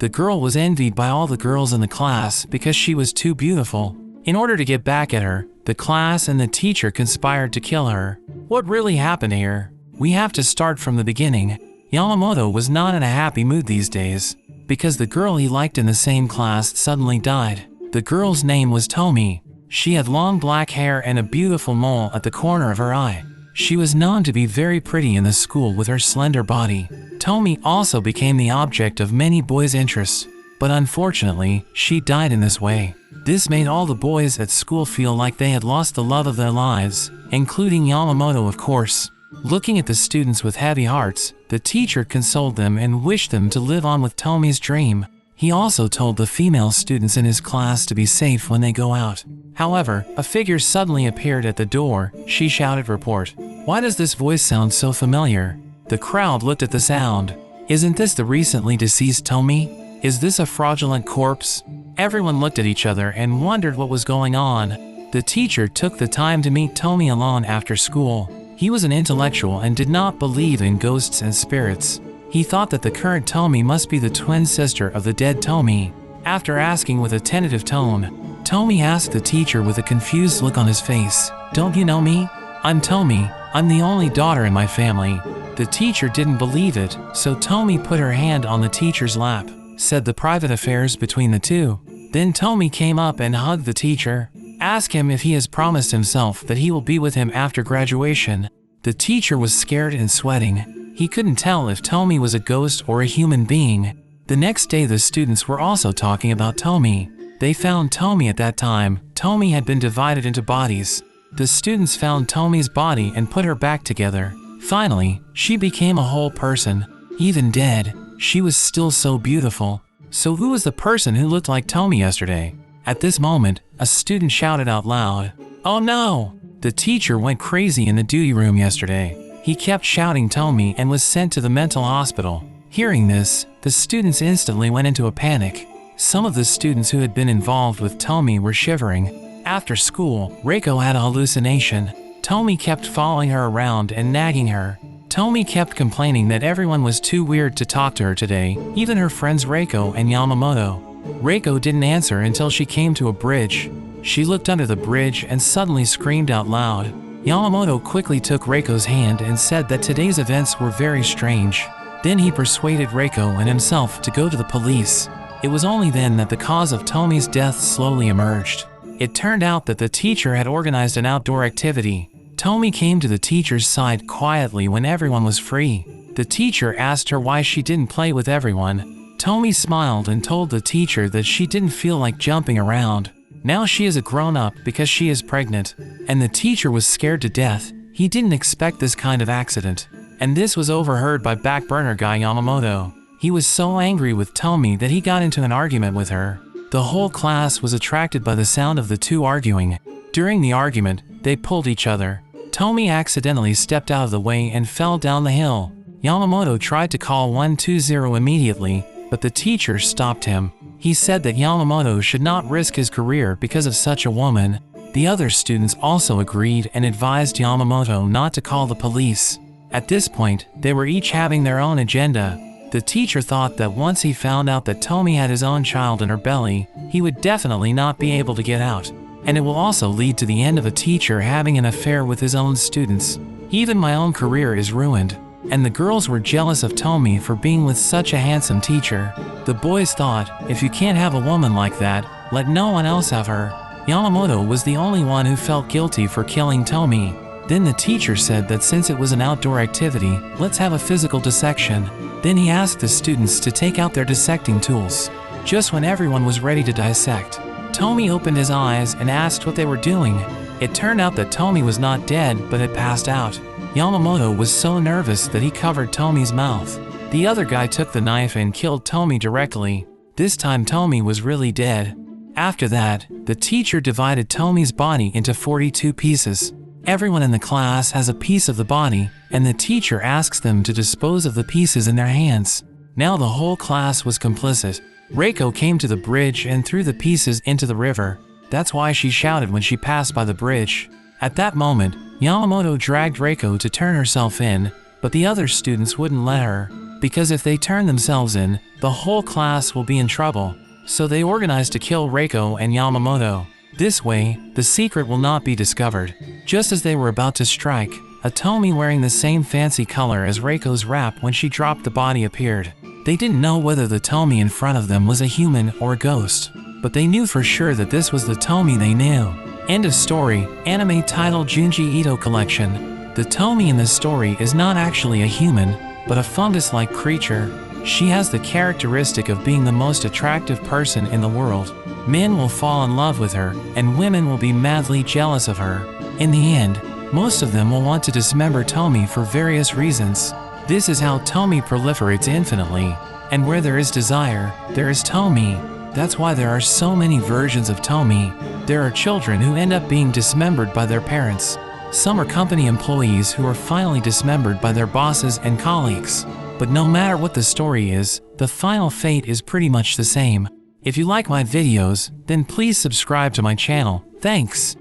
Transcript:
The girl was envied by all the girls in the class because she was too beautiful. In order to get back at her, the class and the teacher conspired to kill her. What really happened here? We have to start from the beginning. Yamamoto was not in a happy mood these days, because the girl he liked in the same class suddenly died. The girl's name was Tomi. She had long black hair and a beautiful mole at the corner of her eye. She was known to be very pretty in the school with her slender body. Tomi also became the object of many boys' interests, but unfortunately, she died in this way. This made all the boys at school feel like they had lost the love of their lives, including Yamamoto, of course. Looking at the students with heavy hearts, the teacher consoled them and wished them to live on with Tomi's dream. He also told the female students in his class to be safe when they go out. However, a figure suddenly appeared at the door. She shouted, "Report." Why does this voice sound so familiar? The crowd looked at the sound. Isn't this the recently deceased Tomi? Is this a fraudulent corpse? Everyone looked at each other and wondered what was going on. The teacher took the time to meet Tomi alone after school. He was an intellectual and did not believe in ghosts and spirits. He thought that the current Tomi must be the twin sister of the dead Tomi. After asking with a tentative tone, Tomi asked the teacher with a confused look on his face, "Don't you know me? I'm Tomi. I'm the only daughter in my family." The teacher didn't believe it, so Tomi put her hand on the teacher's lap, said the private affairs between the two. Then Tomi came up and hugged the teacher, asked him if he has promised himself that he will be with him after graduation. The teacher was scared and sweating. He couldn't tell if Tomi was a ghost or a human being. The next day the students were also talking about Tomi. They found Tomi at that time. Tomi had been divided into bodies. The students found Tomi's body and put her back together. Finally, she became a whole person. Even dead, she was still so beautiful. So who was the person who looked like Tomi yesterday? At this moment, a student shouted out loud, "Oh no!" The teacher went crazy in the duty room yesterday. He kept shouting Tomi and was sent to the mental hospital. Hearing this, the students instantly went into a panic. Some of the students who had been involved with Tomi were shivering. After school, Reiko had a hallucination. Tomi kept following her around and nagging her. Tomi kept complaining that everyone was too weird to talk to her today, even her friends Reiko and Yamamoto. Reiko didn't answer until she came to a bridge. She looked under the bridge and suddenly screamed out loud. Yamamoto quickly took Reiko's hand and said that today's events were very strange. Then he persuaded Reiko and himself to go to the police. It was only then that the cause of Tomi's death slowly emerged. It turned out that the teacher had organized an outdoor activity. Tomi came to the teacher's side quietly when everyone was free. The teacher asked her why she didn't play with everyone. Tomi smiled and told the teacher that she didn't feel like jumping around. Now she is a grown-up because she is pregnant. And the teacher was scared to death. He didn't expect this kind of accident. And this was overheard by backburner guy Yamamoto. He was so angry with Tomi that he got into an argument with her. The whole class was attracted by the sound of the two arguing. During the argument, they pulled each other. Tomi accidentally stepped out of the way and fell down the hill. Yamamoto tried to call 120 immediately, but the teacher stopped him. He said that Yamamoto should not risk his career because of such a woman. The other students also agreed and advised Yamamoto not to call the police. At this point, they were each having their own agenda. The teacher thought that once he found out that Tomi had his own child in her belly, he would definitely not be able to get out. And it will also lead to the end of a teacher having an affair with his own students. Even my own career is ruined. And the girls were jealous of Tomi for being with such a handsome teacher. The boys thought, if you can't have a woman like that, let no one else have her. Yamamoto was the only one who felt guilty for killing Tomi. Then the teacher said that since it was an outdoor activity, let's have a physical dissection. Then he asked the students to take out their dissecting tools. Just when everyone was ready to dissect, Tomi opened his eyes and asked what they were doing. It turned out that Tomi was not dead but had passed out. Yamamoto was so nervous that he covered Tomi's mouth. The other guy took the knife and killed Tomi directly. This time Tomi was really dead. After that, the teacher divided Tomi's body into 42 pieces. Everyone in the class has a piece of the body, and the teacher asks them to dispose of the pieces in their hands. Now the whole class was complicit. Reiko came to the bridge and threw the pieces into the river. That's why she shouted when she passed by the bridge. At that moment, Yamamoto dragged Reiko to turn herself in, but the other students wouldn't let her. because if they turn themselves in, the whole class will be in trouble. So they organized to kill Reiko and Yamamoto. This way, the secret will not be discovered. Just as they were about to strike, a Tomi wearing the same fancy color as Reiko's wrap when she dropped the body appeared. They didn't know whether the Tomi in front of them was a human or a ghost, but they knew for sure that this was the Tomi they knew. End of story. Anime titled Junji Ito Collection. The Tomi in this story is not actually a human, but a fungus-like creature. She has the characteristic of being the most attractive person in the world. Men will fall in love with her, and women will be madly jealous of her. In the end, most of them will want to dismember Tomi for various reasons. This is how Tomi proliferates infinitely. And where there is desire, there is Tomi. That's why there are so many versions of Tomi. There are children who end up being dismembered by their parents. Some are company employees who are finally dismembered by their bosses and colleagues. But no matter what the story is, the final fate is pretty much the same. If you like my videos, then please subscribe to my channel. Thanks.